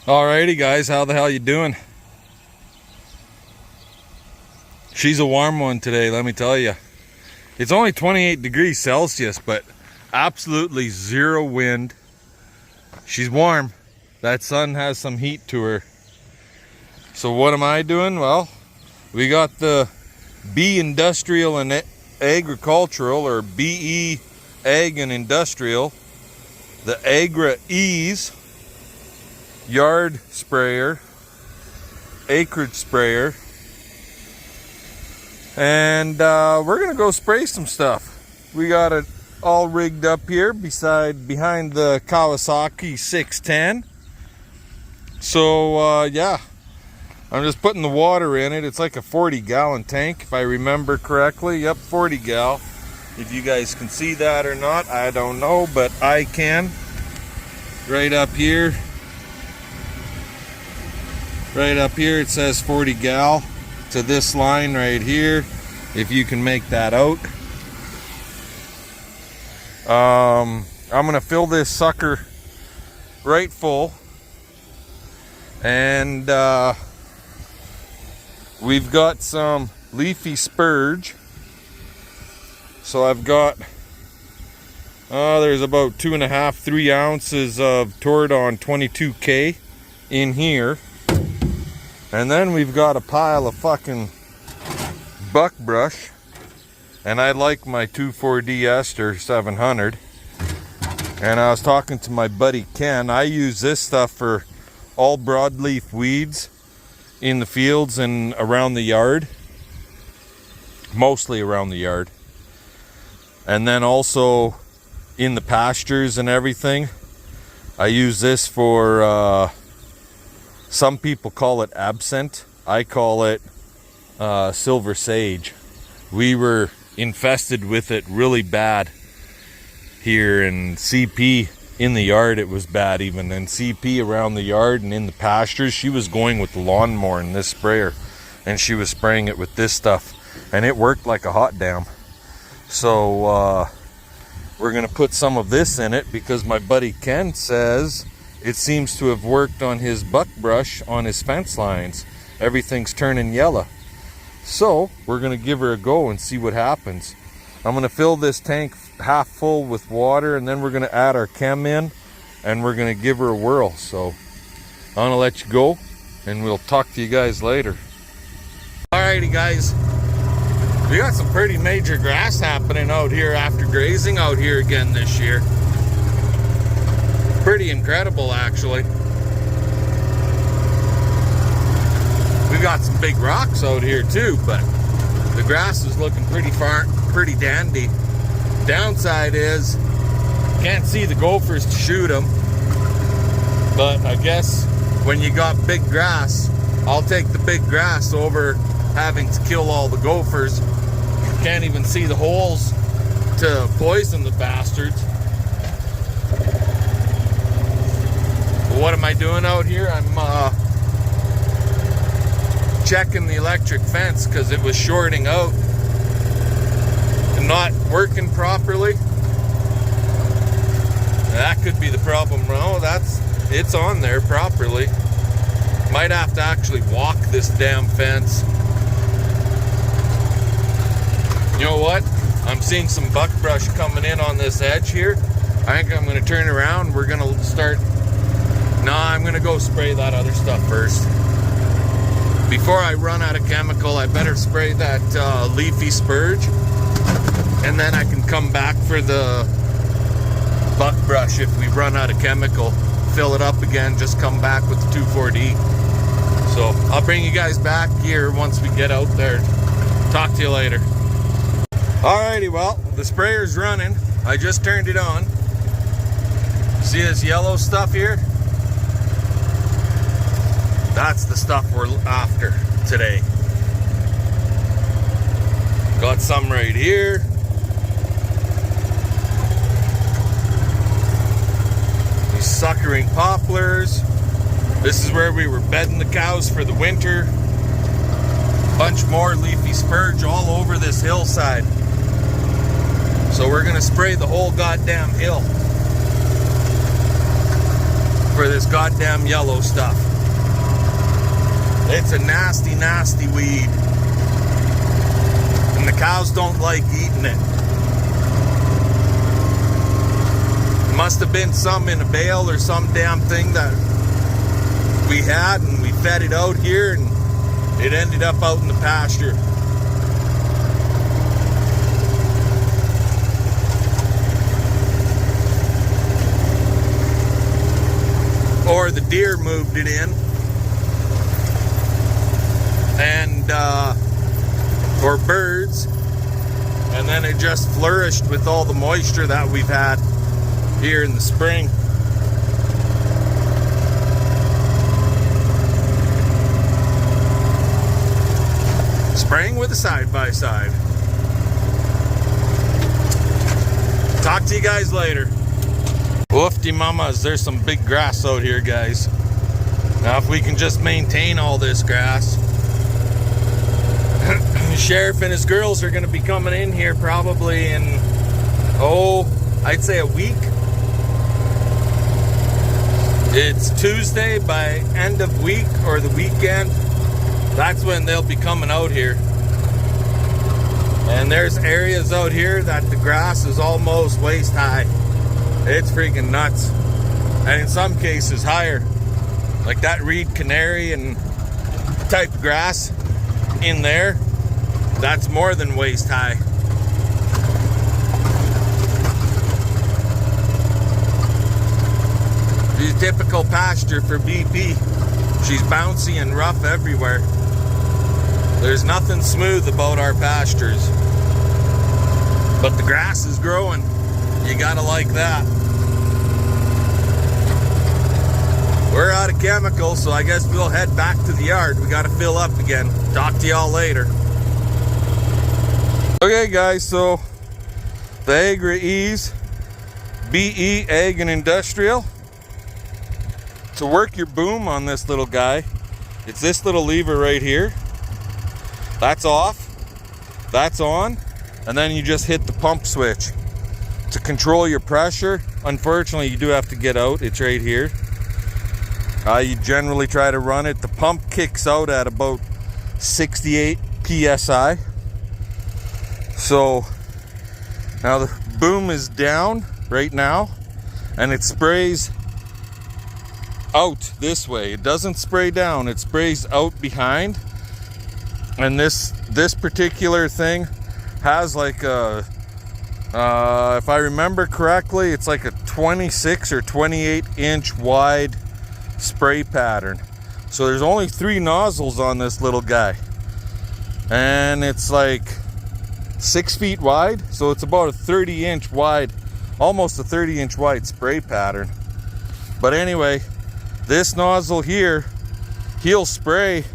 Alrighty guys, how the hell you doing? She's a warm one today, let me tell you. It's only 28 degrees Celsius, but absolutely zero wind. She's warm. That sun has some heat to her. So what am I doing? Well, we got the B Industrial and Agricultural, or BE Ag and Industrial, the Agra Ease yard sprayer, acreage sprayer, and we're gonna go spray some stuff. We got it all rigged up here behind the Kawasaki 610. So yeah, I'm just putting the water in it. It's like a 40-gallon tank, if I remember correctly. Yep, 40 gal. If you guys can see that or not, I don't know, but I can. Right up here it says 40 gal to this line right here, if you can make that out. I'm gonna fill this sucker right full, and we've got some leafy spurge. So I've got there's about 2.5-3 ounces of Tordon 22K in here. And then we've got a pile of fucking buckbrush, and I like my 2,4-D ester 700. And I was talking to my buddy Ken. I use this stuff for all broadleaf weeds in the fields and around the yard, mostly around the yard, and then also in the pastures and everything. I use this for some people call it absinthe. I call it silver sage. We were infested with it really bad here in CP. In the yard it was bad even. And CP around the yard and in the pastures, she was going with the lawnmower and this sprayer, and she was spraying it with this stuff, and it worked like a hot damn. So we're gonna put some of this in it because my buddy Ken says it seems to have worked on his buckbrush on his fence lines. Everything's turning yellow. So we're gonna give her a go and see what happens. I'm gonna fill this tank half full with water, and then we're gonna add our chem in, and we're gonna give her a whirl. So I'm gonna let you go, and we'll talk to you guys later. Alrighty guys, we got some pretty major grass happening out here after grazing out here again this year. Pretty incredible, actually. We've got some big rocks out here too, but the grass is looking pretty dandy. Downside is can't see the gophers to shoot them, but I guess when you got big grass, I'll take the big grass over having to kill all the gophers. Can't even see the holes to poison the bastards. What am I doing out here? I'm checking the electric fence because it was shorting out and not working properly. That could be the problem. No, it's on there properly. Might have to actually walk this damn fence. You know what? I'm seeing some buckbrush coming in on this edge here. I think I'm going to turn around. We're going to start. Nah, I'm gonna go spray that other stuff first. Before I run out of chemical, I better spray that leafy spurge, and then I can come back for the buckbrush if we run out of chemical. Fill it up again, just come back with the 2,4-D. So I'll bring you guys back here once we get out there. Talk to you later. Alrighty, well, the sprayer's running. I just turned it on. See this yellow stuff here? That's the stuff we're after today. Got some right here. These suckering poplars. This is where we were bedding the cows for the winter. Bunch more leafy spurge all over this hillside. So we're gonna spray the whole goddamn hill. for this goddamn yellow stuff. It's a nasty, nasty weed. And the cows don't like eating it. Must have been some in a bale or some damn thing that we had, and we fed it out here, and it ended up out in the pasture. Or the deer moved it in, and or birds, and then it just flourished with all the moisture that we've had here in the spring. Spraying with a side-by-side. Talk to you guys later. Woofty mamas, there's some big grass out here, guys. Now if we can just maintain all this grass. The sheriff and his girls are going to be coming in here probably in, I'd say a week. It's Tuesday, by end of week or the weekend. That's when they'll be coming out here. And there's areas out here that the grass is almost waist high. It's freaking nuts. And in some cases higher. Like that reed canary and type of grass in there, that's more than waist high. The typical pasture for BP. She's bouncy and rough everywhere. There's nothing smooth about our pastures. But the grass is growing. You gotta like that. We're out of chemicals, so I guess we'll head back to the yard. We gotta fill up again. Talk to y'all later. Okay guys, so the Agra Ease BE Ag and Industrial. To work your boom on this little guy, it's this little lever right here. That's off, that's on, and then you just hit the pump switch. To control your pressure, unfortunately you do have to get out, it's right here. You generally try to run it. The pump kicks out at about 68 PSI. So now the boom is down right now, and it sprays out this way. It doesn't spray down, it sprays out behind. And this particular thing has like a if I remember correctly, it's like a 26 or 28 inch wide spray pattern. So there's only 3 nozzles on this little guy, and it's like 6 feet wide, so it's about a 30 inch wide, almost a 30 inch wide spray pattern. But anyway, this nozzle here, he'll spray.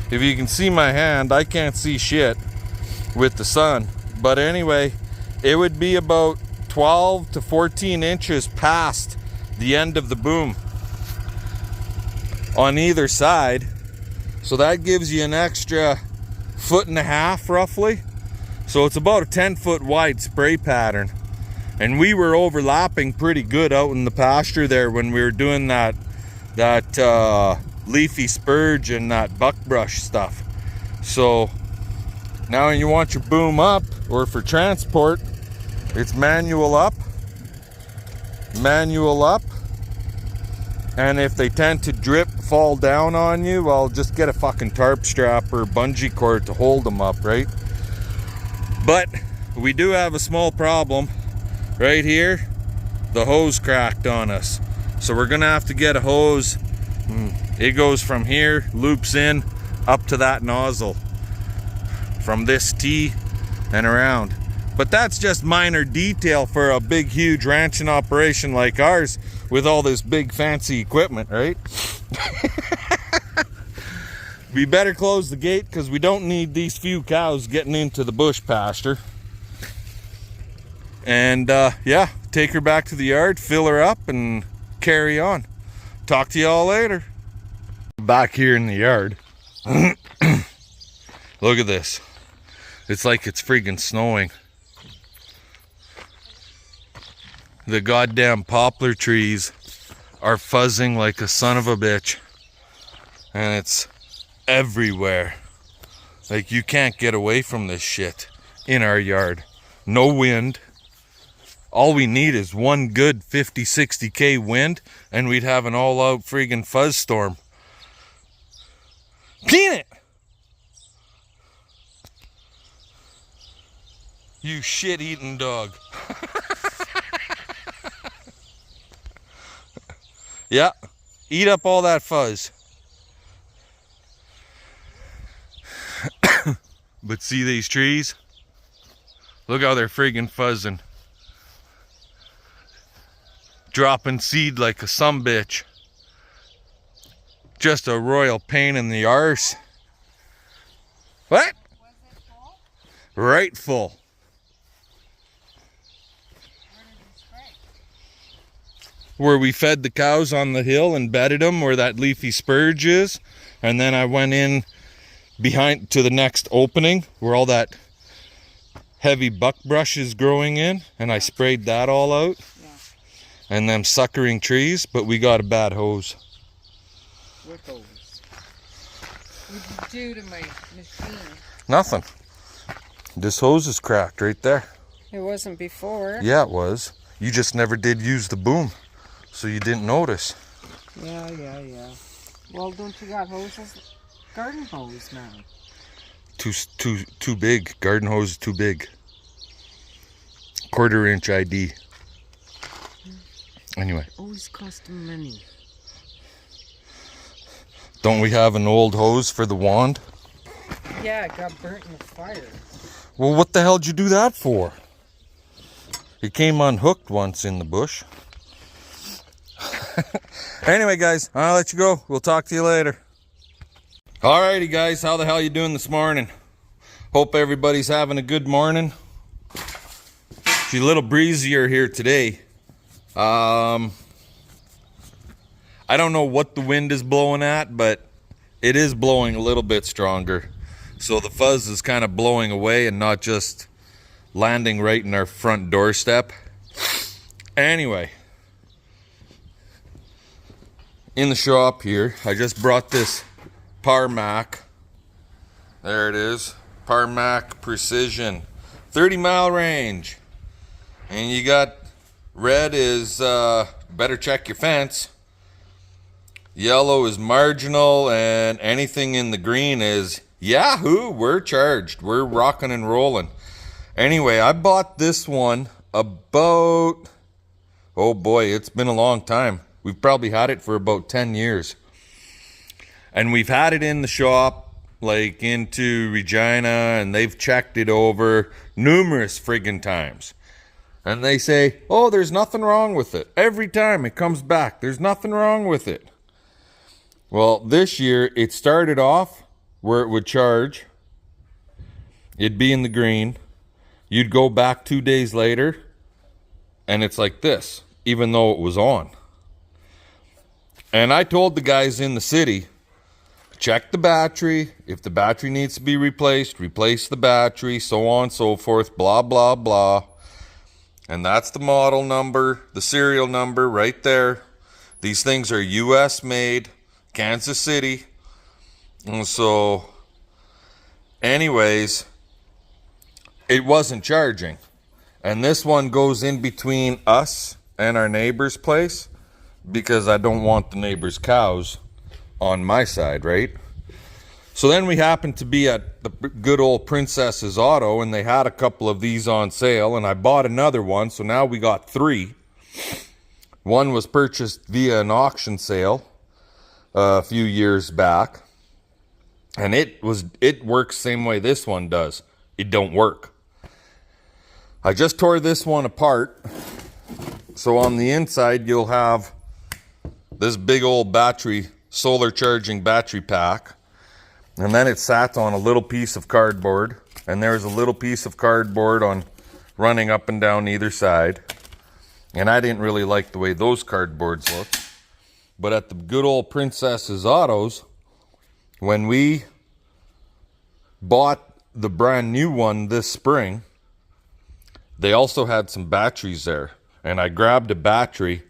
If you can see my hand, I can't see shit with the sun, but anyway, it would be about 12 to 14 inches past the end of the boom on either side. So that gives you an extra 1.5 feet roughly. So it's about a 10-foot wide spray pattern. And we were overlapping pretty good out in the pasture there when we were doing that leafy spurge and that buckbrush stuff. So now when you want your boom up, or for transport, it's manual up. And if they tend to fall down on you, well, just get a fucking tarp strap or bungee cord to hold them up, right? But we do have a small problem right here. The hose cracked on us, so we're gonna have to get a hose. It goes from here, loops in up to that nozzle, from this T and around. But that's just minor detail for a big huge ranching operation like ours with all this big fancy equipment, right? We better close the gate because we don't need these few cows getting into the bush pasture. And yeah, take her back to the yard, fill her up, and carry on. Talk to y'all later. Back here in the yard. Look at this. It's like it's freaking snowing. The goddamn poplar trees are fuzzing like a son of a bitch. And it's everywhere. Like, you can't get away from this shit in our yard. No wind. All we need is one good 50, 60K wind, and we'd have an all-out friggin' fuzz storm. Peanut! You shit-eating dog. Yeah, eat up all that fuzz. But see these trees? Look how they're friggin' fuzzing. Dropping seed like a sumbitch. Just a royal pain in the arse. What? Was it full? Right full. Where did you spray? Where we fed the cows on the hill and bedded them where that leafy spurge is. And then I went in behind to the next opening where all that heavy buckbrush is growing in, and I sprayed that all out. Yeah. And them suckering trees, but we got a bad hose. What hose? What did you do to my machine? Nothing. This hose is cracked right there. It wasn't before. Yeah, it was. You just never did use the boom, so you didn't notice. Yeah. Well, don't you got hoses? Garden hose now. Too big. Garden hose is too big. 1/4 inch ID. Anyway. Always cost money. Don't we have an old hose for the wand? Yeah, it got burnt in the fire. Well, what the hell did you do that for? It came unhooked once in the bush. Anyway, guys, I'll let you go. We'll talk to you later. Alrighty, guys, how the hell you doing this morning? Hope everybody's having a good morning. It's a little breezier here today. I don't know what the wind is blowing at, but it is blowing a little bit stronger. So the fuzz is kind of blowing away and not just landing right in our front doorstep. Anyway, in the shop here, I just brought this Parmak. There it is. Parmak Precision. 30-mile range. And you got red is better check your fence. Yellow is marginal, and anything in the green is yahoo, we're charged. We're rocking and rolling. Anyway, I bought this one about, oh boy, it's been a long time. We've probably had it for about 10 years. And we've had it in the shop, like into Regina, and they've checked it over numerous friggin' times. And they say, oh, there's nothing wrong with it. Every time it comes back, there's nothing wrong with it. Well, this year, it started off where it would charge. It'd be in the green. You'd go back 2 days later, and it's like this, even though it was on. And I told the guys in the city, check the battery. If the battery needs to be replaced, replace the battery, so on and so forth, blah, blah, blah. And that's the model number, the serial number right there. These things are US made, Kansas City. And so, anyways, it wasn't charging. And this one goes in between us and our neighbor's place because I don't want the neighbor's cows on my side, right? So then we happened to be at the good old Princess's Auto, and they had a couple of these on sale, and I bought another one, so now we got 3. One was purchased via an auction sale a few years back, and it works same way this one does. It don't work. I just tore this one apart, so on the inside you'll have this big old battery, solar charging battery pack. And then it sat on a little piece of cardboard, and there's a little piece of cardboard on running up and down either side. And I didn't really like the way those cardboards look. But at the good old Princess's Autos, when we bought the brand new one this spring, they also had some batteries there. And I grabbed a battery,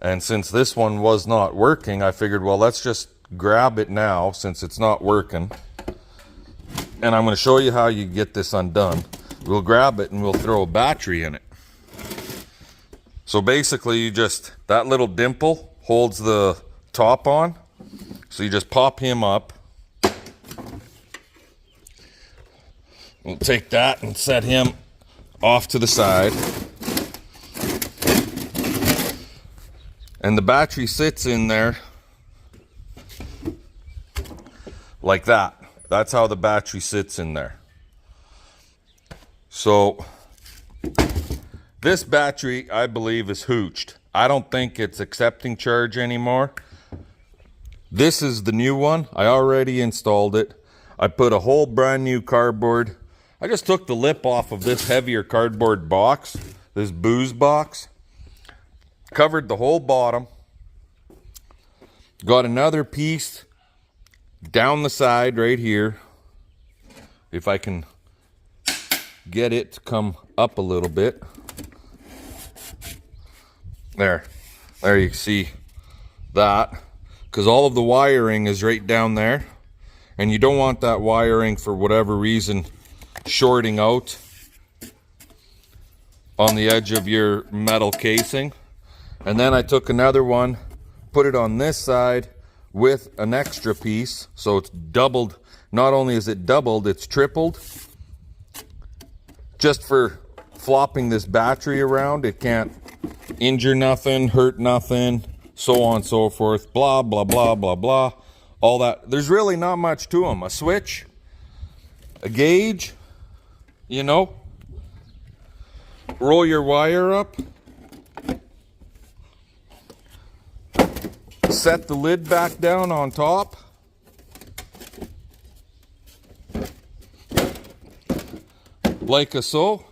And since this one was not working, I figured, well, let's just grab it now since it's not working. And I'm going to show you how you get this undone. We'll grab it and we'll throw a battery in it. So basically you just, that little dimple holds the top on. So you just pop him up. We'll take that and set him off to the side. And the battery sits in there like that. That's how the battery sits in there. So this battery, I believe, is hooched. I don't think it's accepting charge anymore. This is the new one. I already installed it. I put a whole brand new cardboard. I just took the lip off of this heavier cardboard box, this booze box. Covered the whole bottom. Got another piece down the side right here. If I can get it to come up a little bit. There you see that. Because all of the wiring is right down there. And you don't want that wiring, for whatever reason, shorting out on the edge of your metal casing. And then I took another one, put it on this side with an extra piece, so it's doubled. Not only is it doubled, it's tripled. Just for flopping this battery around. It can't injure nothing, hurt nothing, so on and so forth. Blah, blah, blah, blah, blah. All that. There's really not much to them. A switch, a gauge, you know. Roll your wire up. Set the lid back down on top. Like so.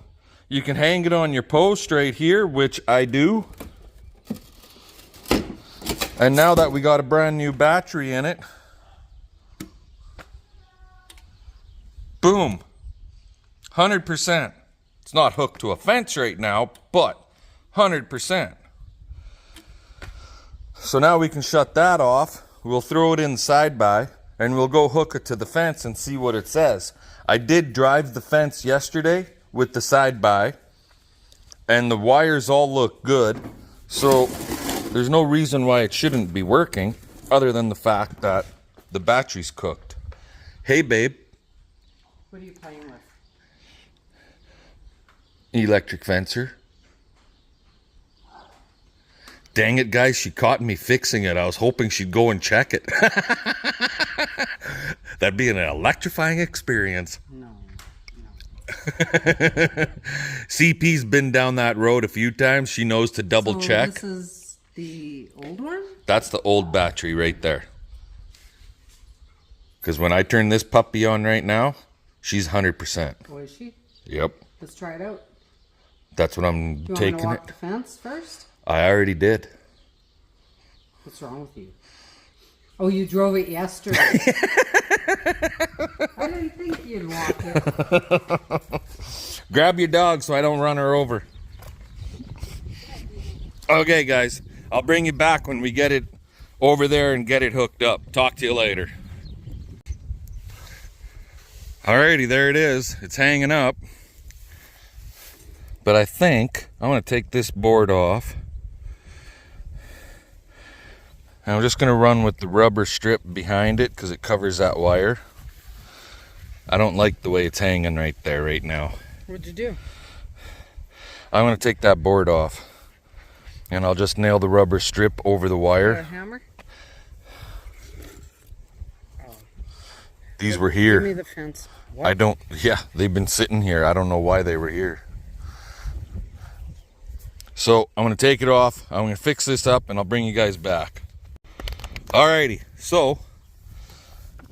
You can hang it on your post right here, which I do. And now that we got a brand new battery in it, boom, 100%. It's not hooked to a fence right now, but 100%. So now we can shut that off. We'll throw it in side by, and we'll go hook it to the fence and see what it says. I did drive the fence yesterday with the side by, and the wires all look good. So there's no reason why it shouldn't be working, other than the fact that the battery's cooked. Hey, babe. What are you playing with? Electric fencer. Dang it, guys, she caught me fixing it. I was hoping she'd go and check it. That'd be an electrifying experience. No. CP's been down that road a few times. She knows to double check. This is the old one? That's the old battery right there. Because when I turn this puppy on right now, she's 100%. Oh, is she? Yep. Let's try it out. That's what I'm Do you taking want it. to walk the fence first? I already did. What's wrong with you? Oh, you drove it yesterday. I didn't think you'd walk it. Grab your dog so I don't run her over. Okay, guys. I'll bring you back when we get it over there and get it hooked up. Talk to you later. Alrighty, there it is. It's hanging up. But I think I'm going to take this board off. And I'm just going to run with the rubber strip behind it because it covers that wire. I don't like the way it's hanging right there right now. What'd you do? I'm going to take that board off. And I'll just nail the rubber strip over the wire. A hammer? Oh. These were here. Give me the fence. What? Yeah, they've been sitting here. I don't know why they were here. So I'm going to take it off. I'm going to fix this up and I'll bring you guys back. Alrighty, so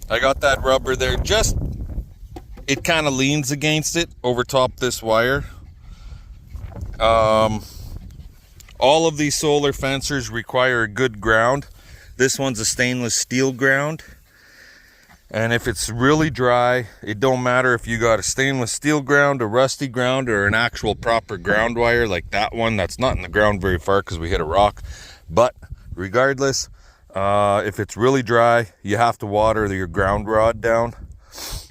I got that rubber there. Just, it kind of leans against it over top this wire. All of these solar fencers require a good ground. This one's a stainless steel ground. And if it's really dry, it don't matter if you got a stainless steel ground, a rusty ground, or an actual proper ground wire like that one. That's not in the ground very far because we hit a rock. But regardless, if it's really dry, you have to water your ground rod down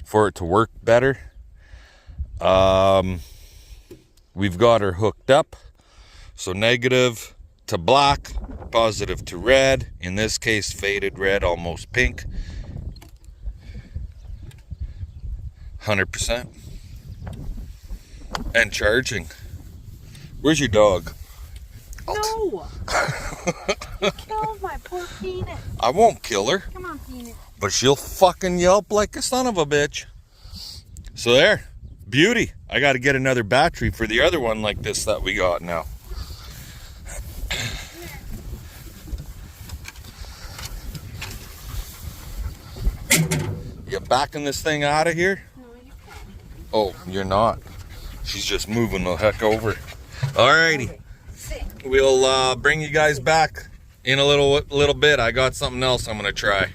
for it to work better. We've got her hooked up. So negative to black, positive to red. In this case, faded red, almost pink. 100%. And charging. Where's your dog? No! You killed my poor peanut. I won't kill her. Come on, peanut. But she'll fucking yelp like a son of a bitch. So there. Beauty. I got to get another battery for the other one like this that we got now. You backing this thing out of here? No, you can't. Oh, you're not. She's just moving the heck over. Alrighty. We'll bring you guys back in a little bit. I got something else I'm gonna try.